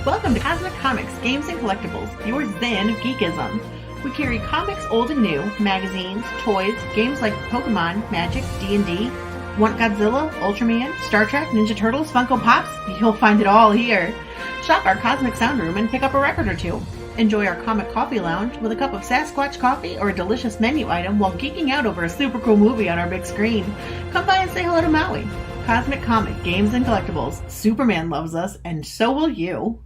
Welcome to Cosmic Comics, Games and Collectibles, your zen of geekism. We carry comics old and new, magazines, toys, games like Pokemon, Magic, D&D. Want Godzilla, Ultraman, Star Trek, Ninja Turtles, Funko Pops? You'll find it all here. Shop our Cosmic Sound Room and pick up a record or two. Enjoy our Comic Coffee Lounge with a cup of Sasquatch coffee or a delicious menu item while geeking out over a super cool movie on our big screen. Come by and say hello to Maui. Cosmic Comic, Games and Collectibles. Superman loves us, and so will you.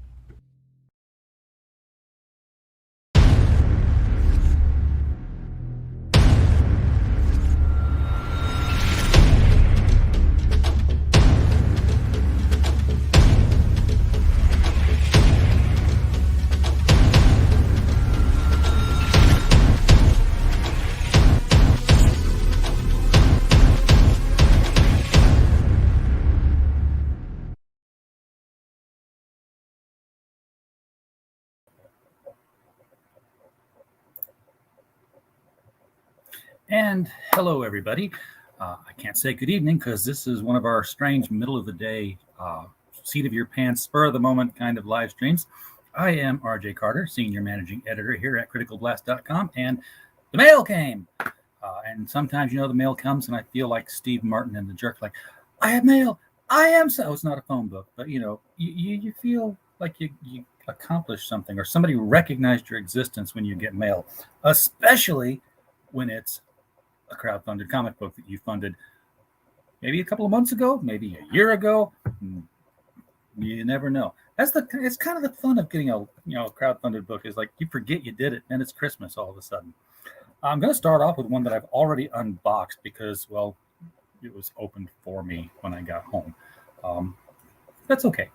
And hello, everybody. I can't say good evening because this is one of our strange middle of the day, seat of your pants, spur of the moment kind of live streams. I am RJ Carter, Senior Managing Editor here at criticalblast.com, and the mail came. And sometimes, the mail comes and I feel like Steve Martin and the Jerk, like, I have mail. I am so. It's not a phone book, but, you feel like you accomplished something or somebody recognized your existence when you get mail, especially when it's a crowdfunded comic book that you funded maybe a couple of months ago, maybe a year ago. You never know. It's kind of the fun of getting a crowdfunded book is like you forget you did it and it's Christmas all of a sudden. I'm going to start off with one that I've already unboxed because, well, it was opened for me when I got home. That's okay.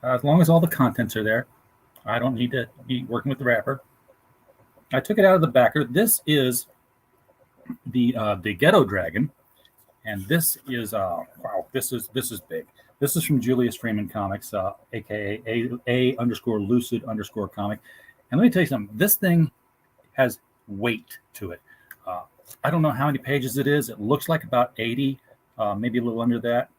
As long as all the contents are there, I don't need to be working with the wrapper. I took it out of the backer. This is the Ghetto Dragon, and this is this is big. This is from Julius Freeman Comics, aka A_Lucid_ comic. And let me tell you something. This thing has weight to it. I don't know how many pages it is. It looks like about 80, maybe a little under that.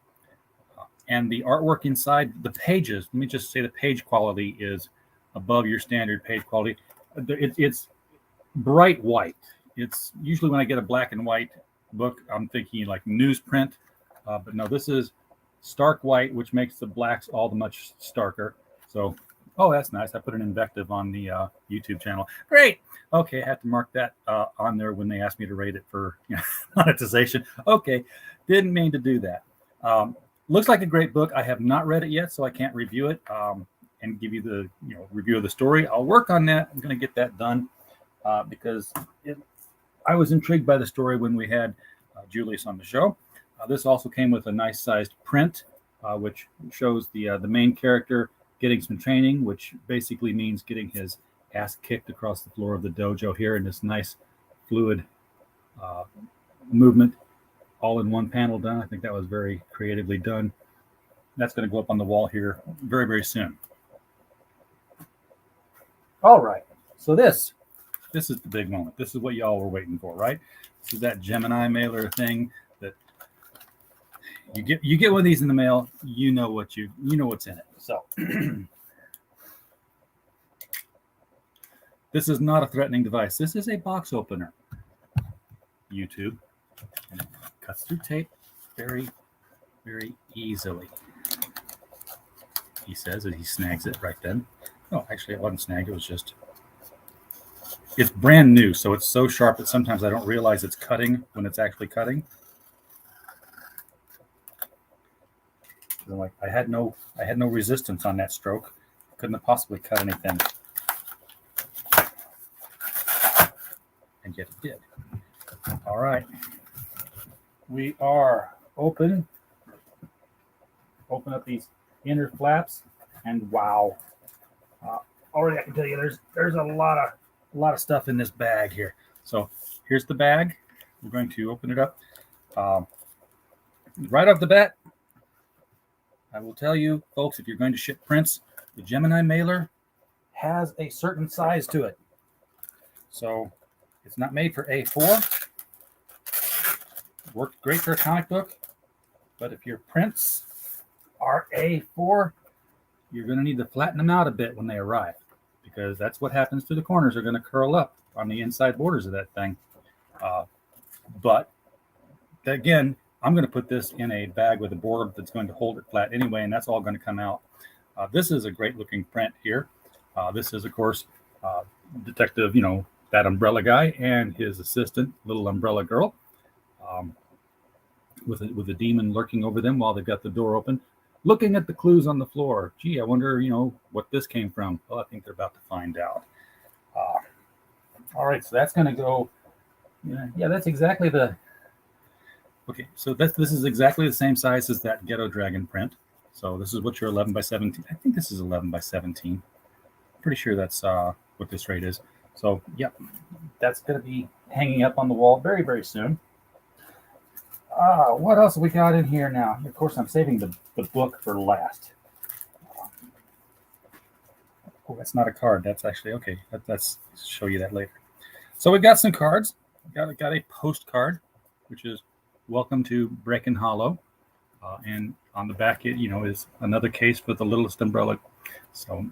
And the artwork inside, the pages. Let me just say the page quality is above your standard page quality. It's bright white. It's usually when I get a black and white book, I'm thinking like newsprint, but no, this is stark white, which makes the blacks all the much starker. So, oh, that's nice. I put an invective on the YouTube channel. Great. Okay, I had to mark that on there when they asked me to rate it for monetization. Okay, didn't mean to do that. Looks like a great book. I have not read it yet, so I can't review it and give you the review of the story. I'll work on that. I'm going to get that done because I was intrigued by the story when we had Julius on the show. This also came with a nice sized print, which shows the main character getting some training, which basically means getting his ass kicked across the floor of the dojo here in this nice fluid movement, all in one panel done. I think that was very creatively done. That's going to go up on the wall here very, very soon. All right. So this is the big moment. This is what y'all were waiting for, right? This is that Gemini mailer thing that you get one of these in the mail, you know what's in it. So this is not a threatening device. This is a box opener. YouTube. And it cuts through tape very, very easily. He says that he snags it right then. Oh, actually it wasn't snagged, it was just it's brand new, so it's so sharp that sometimes I don't realize it's cutting when it's actually cutting. I'm like, I had no resistance on that stroke. Couldn't have possibly cut anything. And yet it did. All right. We are open. Open up these inner flaps, and wow. Already I can tell you there's a lot of stuff in this bag here. So here's the bag. We're going to open it up. Right off the bat, I will tell you, folks, if you're going to ship prints, the Gemini mailer has a certain size to it. So it's not made for A4. Worked great for a comic book, but if your prints are A4, you're going to need to flatten them out a bit when they arrive, because that's what happens to the corners. They're going to curl up on the inside borders of that thing. But again, I'm going to put this in a bag with a board that's going to hold it flat anyway, and that's all going to come out. This is a great looking print here. This is, of course, Detective, that umbrella guy and his assistant, Little Umbrella Girl, with a demon lurking over them while they've got the door open, looking at the clues on the floor. Gee, I wonder, what this came from. Well, I think they're about to find out. All right, so that's going to go. Yeah, that's exactly the. Okay, so this is exactly the same size as that Ghetto Dragon print. So this is what your 11 by 17. I think this is 11 by 17. Pretty sure that's what this rate is. So yeah, that's going to be hanging up on the wall very, very soon. What else we got in here now? Of course, I'm saving the book for last. Oh, that's not a card. That's actually okay. Let's show you that later. So we've got some cards. Got a postcard, which is "Welcome to Breaking Hollow," and on the back, it is another case with the Littlest umbrella. So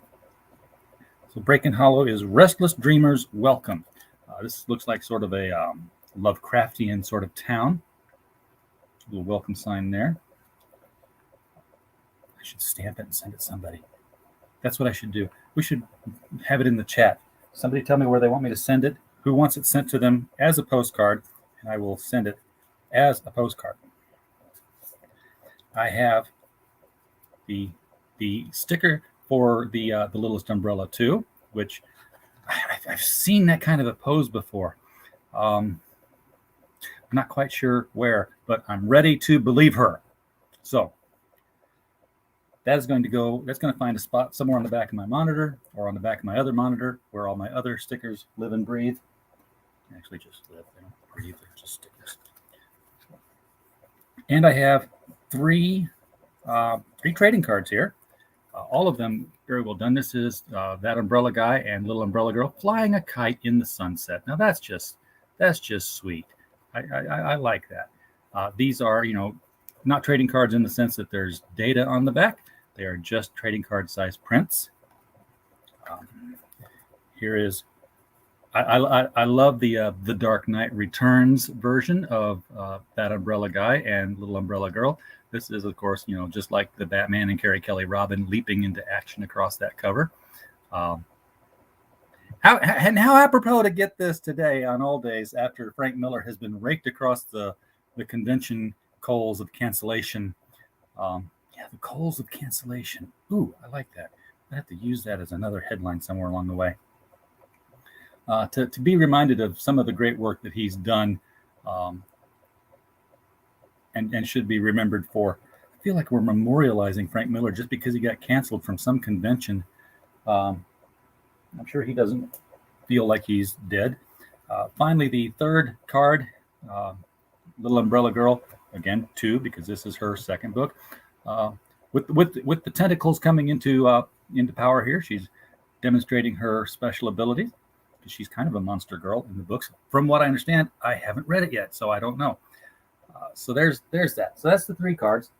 Breaking Hollow is restless dreamers welcome. This looks like sort of a Lovecraftian sort of town. A little welcome sign there. I should stamp it and send it to somebody. That's what I should do. We should have it in the chat. Somebody tell me where they want me to send it, who wants it sent to them as a postcard, and I will send it as a postcard. I have the sticker for the Littlest Umbrella too, which I've seen that kind of a pose before. I'm not quite sure where, but I'm ready to believe her. So that's going to find a spot somewhere on the back of my monitor or on the back of my other monitor where all my other stickers live and breathe. Actually just live, they don't breathe, they're just stickers. And I have three trading cards here. All of them very well done. This is that umbrella guy and Little Umbrella Girl flying a kite in the sunset. Now that's just sweet. I like that. These are not trading cards in the sense that there's data on the back. They are just trading card size prints. Here is I love the Dark Knight Returns version of that umbrella guy and Little Umbrella Girl. This is, of course, just like the Batman and Carrie Kelly Robin leaping into action across that cover. How apropos to get this today on All Days after Frank Miller has been raked across the convention coals of cancellation. The coals of cancellation. Ooh, I like that. I have to use that as another headline somewhere along the way. To be reminded of some of the great work that he's done, and should be remembered for. I feel like we're memorializing Frank Miller just because he got canceled from some convention. I'm sure he doesn't feel like he's dead. Finally, the third card, Little Umbrella Girl, again 2 because this is her second book. With the tentacles coming into power here, she's demonstrating her special abilities. She's kind of a monster girl in the books. From what I understand, I haven't read it yet, so I don't know. So there's that. So that's the 3 cards.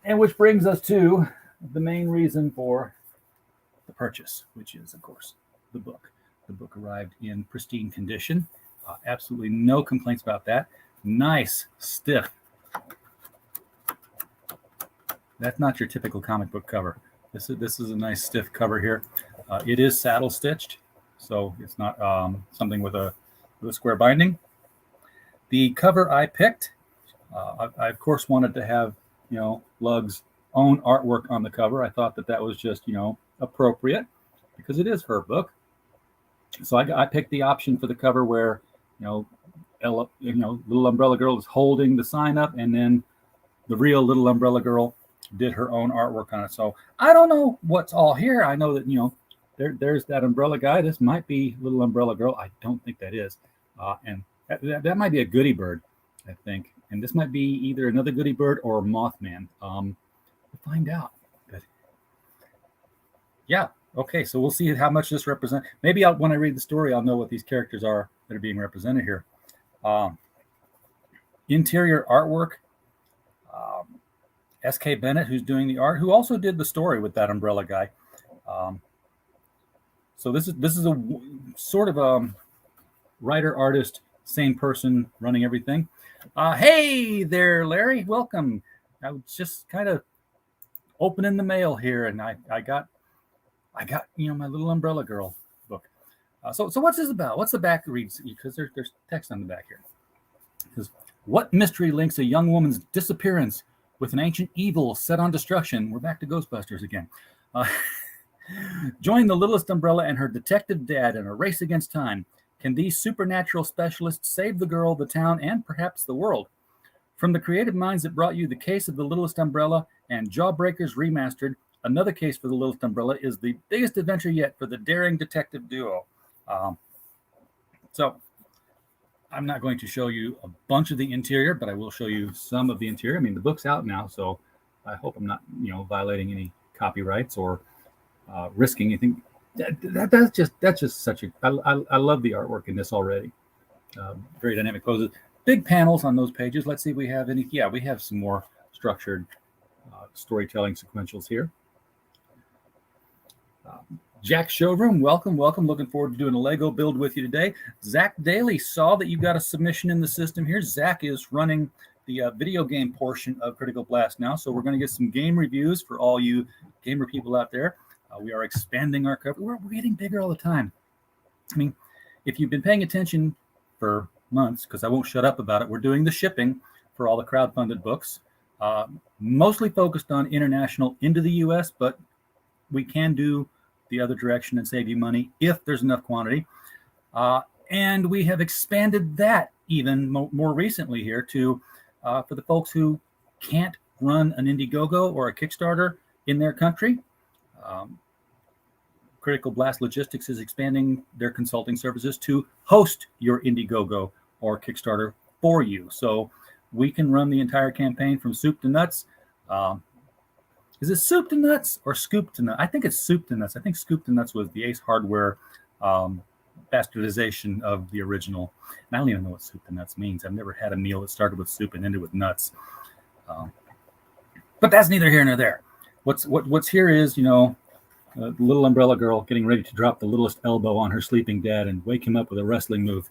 And which brings us to the main reason for the purchase, which is, of course, the book. The book arrived in pristine condition. Absolutely no complaints about that. Nice, stiff. That's not your typical comic book cover. This is a nice stiff cover here. It is saddle stitched, so it's not something with a square binding. The cover I picked, I of course wanted to have Lug's own artwork on the cover. I thought that was just appropriate because it is her book. So I picked the option for the cover where Little Umbrella Girl is holding the sign up, and then the real Little Umbrella Girl did her own artwork on it. So I don't know what's all here. I know that there's that umbrella guy. This might be Little Umbrella Girl. I don't think that is, and that might be a goodie bird, I think. And this might be either another goodie bird or Mothman. We'll find out. But yeah, okay. So we'll see how much this represents. Maybe when I read the story, I'll know what these characters are that are being represented here. Interior artwork. S.K. Bennett, who's doing the art, who also did the story with that umbrella guy. So this is a sort of a writer, artist, same person running everything. Hey there, Larry. Welcome. I was just kind of opening the mail here, and I got my little Umbrella Girl book. So what's this about? What's the back reads? Because there's text on the back here. It says, what mystery links a young woman's disappearance with an ancient evil set on destruction? We're back to Ghostbusters again. Join the littlest umbrella and her detective dad in a race against time. Can these supernatural specialists save the girl, the town, and perhaps the world? From the creative minds that brought you The Case of the Littlest Umbrella and Jawbreakers Remastered, Another Case for the Littlest Umbrella is the biggest adventure yet for the daring detective duo. So I'm not going to show you a bunch of the interior, but I will show you some of the interior. I mean, the book's out now, so I hope I'm not, violating any copyrights or risking anything. That's just such a. I love the artwork in this already. Very dynamic poses. Big panels on those pages. Let's see if we have any. Yeah, we have some more structured storytelling sequentials here. Jack Showroom, welcome. Looking forward to doing a Lego build with you today. Zach Daly, saw that you've got a submission in the system here. Zach is running the video game portion of Critical Blast now, so we're going to get some game reviews for all you gamer people out there. We are expanding our coverage. We're getting bigger all the time. I mean, if you've been paying attention for months, because I won't shut up about it, we're doing the shipping for all the crowdfunded books, mostly focused on international into the U.S., but we can do the other direction and save you money if there's enough quantity. And we have expanded that even more recently here to for the folks who can't run an Indiegogo or a Kickstarter in their country. Critical Blast Logistics is expanding their consulting services to host your Indiegogo or Kickstarter for you. So we can run the entire campaign from soup to nuts. Is it soup to nuts or scoop to nuts? I think it's soup to nuts. I think scoop to nuts was the Ace Hardware bastardization of the original. And I don't even know what soup to nuts means. I've never had a meal that started with soup and ended with nuts. But that's neither here nor there. What's here is, the little umbrella girl getting ready to drop the littlest elbow on her sleeping dad and wake him up with a wrestling move.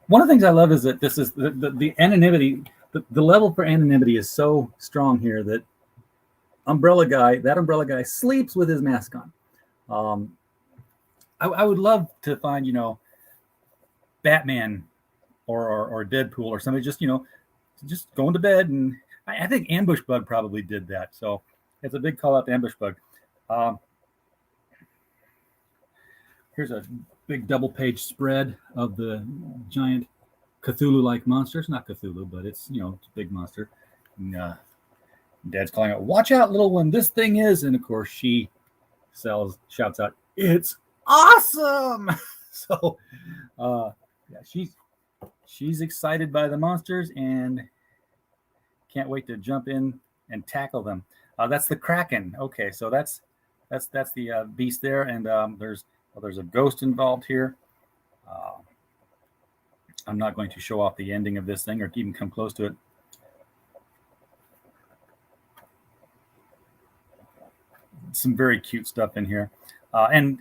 One of the things I love is that this is the anonymity. The level for anonymity is so strong here that that umbrella guy sleeps with his mask on. I would love to find, Batman or Deadpool or somebody just going to bed. And I think Ambush Bug probably did that. So it's a big call out to Ambush Bug. Here's a big double page spread of the giant Cthulhu-like monsters. Not Cthulhu, but it's, it's a big monster. And, Dad's calling out, watch out, little one, this thing is. And of course she shouts out, it's awesome. So she's excited by the monsters and can't wait to jump in and tackle them. That's the Kraken. Okay, so that's the beast there, and there's a ghost involved here. I'm not going to show off the ending of this thing or even come close to it. Some very cute stuff in here, and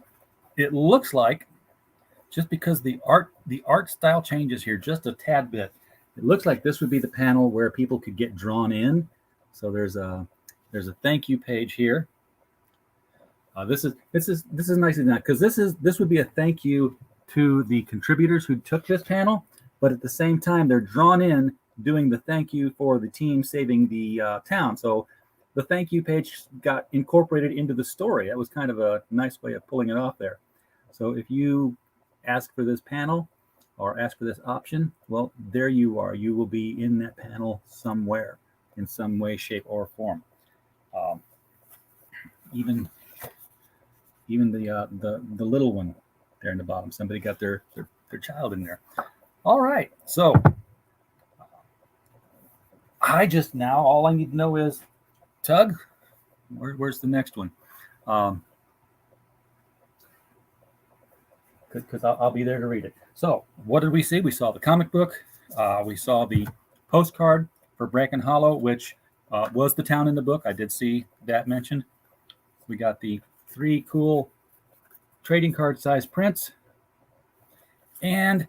it looks like, just because the art style changes here just a tad bit, it looks like this would be the panel where people could get drawn in. So there's a thank you page here. This is nicely done, because this would be a thank you to the contributors who took this panel, but at the same time they're drawn in doing the thank you for the team saving the town. So the thank you page got incorporated into the story. That was kind of a nice way of pulling it off there. So if you ask for this panel or ask for this option, well, there you are. You will be in that panel somewhere, in some way, shape, or form. Even the little one there in the bottom. Somebody got their child in there. All right. So all I need to know is, Tug, where's the next one? Because I'll be there to read it. So what did we see? We saw the comic book. We saw the postcard for Bracken Hollow, which was the town in the book. I did see that mentioned. We got the 3 cool trading card size prints. And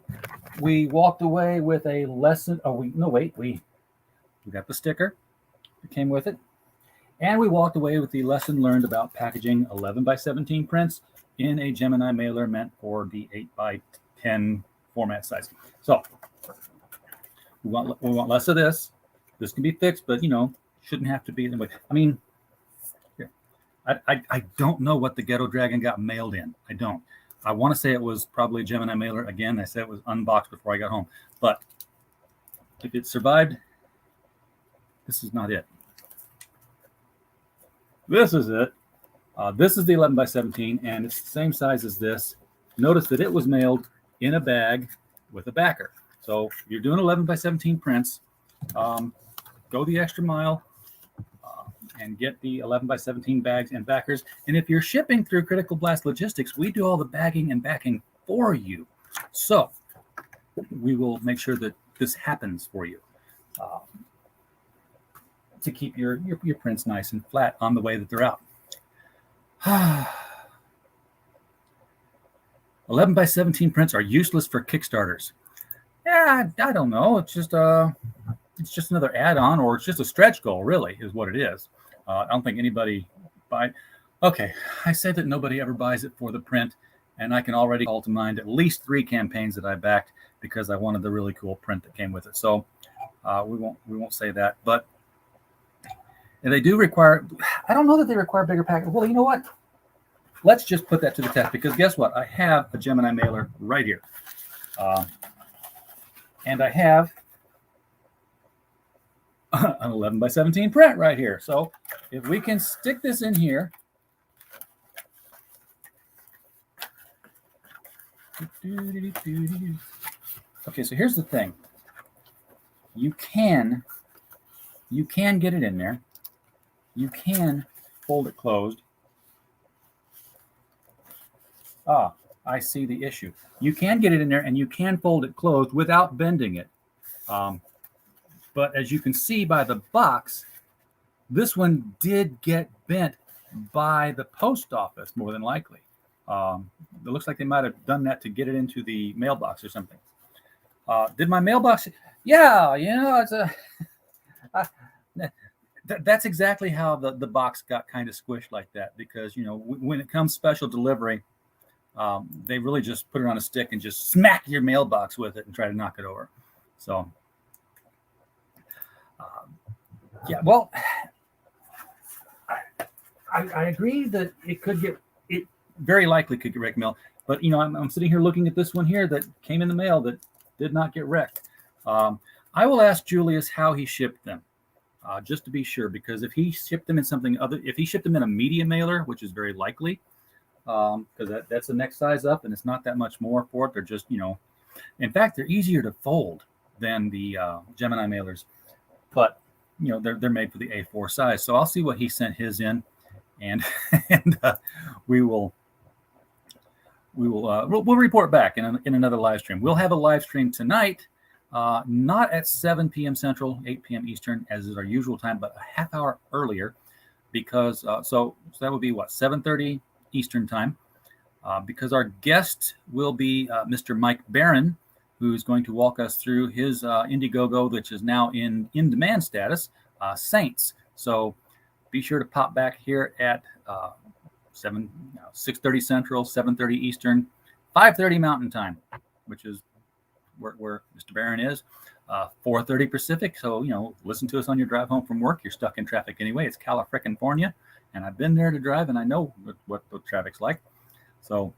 we walked away with a lesson. We got the sticker that came with it. And we walked away with the lesson learned about packaging 11 by 17 prints in a Gemini mailer meant for the 8 by 10 format size. So we want less of this. This can be fixed, but shouldn't have to be. I mean, I don't know what the Ghetto Dragon got mailed in. I don't. I want to say it was probably a Gemini mailer. Again, I said it was unboxed before I got home. But if it survived, this is not it. This is it. This is the 11 by 17, and it's the same size as this. Notice that it was mailed in a bag with a backer. So if you're doing 11 by 17 prints, go the extra mile and get the 11 by 17 bags and backers. And if you're shipping through Critical Blast Logistics, we do all the bagging and backing for you. So we will make sure that this happens for you to keep your prints nice and flat on the way that they're out. 11 by 17 prints are useless for Kickstarters. Yeah, I don't know. It's just another add-on, or it's just a stretch goal, really, is what it is. I don't think anybody buy. Okay, I say that nobody ever buys it for the print, and I can already call to mind at least 3 campaigns that I backed because I wanted the really cool print that came with it. So we won't say that, but they do require. I don't know that they require bigger packets. Well, you know what? Let's just put that to the test, because guess what? I have a Gemini mailer right here, and I have an 11 by 17 print right here. So if we can stick this in here, okay, so here's the thing. You can get it in there. You can fold it closed. I see the issue. You can get it in there and you can fold it closed without bending it. But as you can see by the box, this one did get bent by the post office, more than likely. It looks like they might have done that to get it into the mailbox or something. Did my mailbox? Yeah, it's that's exactly how the box got kind of squished like that, because, when it comes special delivery, they really just put it on a stick and just smack your mailbox with it and try to knock it over. So, yeah, well, I agree that it very likely could get wrecked mail. But, I'm sitting here looking at this one here that came in the mail that did not get wrecked. I will ask Julius how he shipped them, just to be sure, because if he shipped them in if he shipped them in a media mailer, which is very likely, because that's the next size up, and it's not that much more for it. They're just, in fact, they're easier to fold than the Gemini mailers, but they're made for the A4 size. So I'll see what he sent his in, and we'll report back in another live stream. We'll have a live stream tonight, not at 7 p.m. Central, 8 p.m. Eastern, as is our usual time, but a half hour earlier, because so that would be 7:30 Eastern time, because our guest will be Mr. Mike Barron, who's going to walk us through his Indiegogo, which is now in demand status, Saints. So be sure to pop back here at 6:30 Central, 7:30 Eastern, 5:30 Mountain Time, which is where Mr. Barron is, 4:30 Pacific. So, listen to us on your drive home from work. You're stuck in traffic anyway. It's California, and I've been there to drive, and I know what the traffic's like. So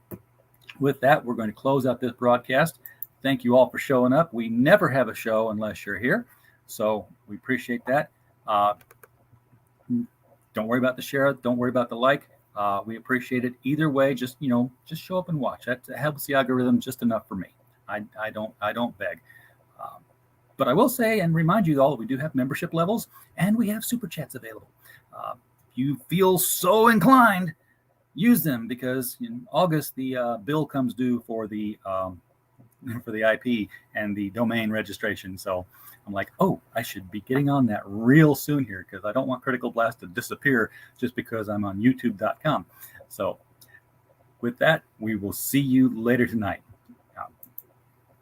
with that, we're going to close out this broadcast. Thank you all for showing up. We never have a show unless you're here, so we appreciate that. Don't worry about the share. Don't worry about the like. We appreciate it either way. Just show up and watch. That helps the algorithm just enough for me. I don't beg. But I will say and remind you all that we do have membership levels, and we have super chats available. If you feel so inclined, use them, because in August the bill comes due for the for the IP and the domain registration. So I'm like, oh, I should be getting on that real soon here, because I don't want Critical Blast to disappear just because I'm on youtube.com. So with that, we will see you later tonight.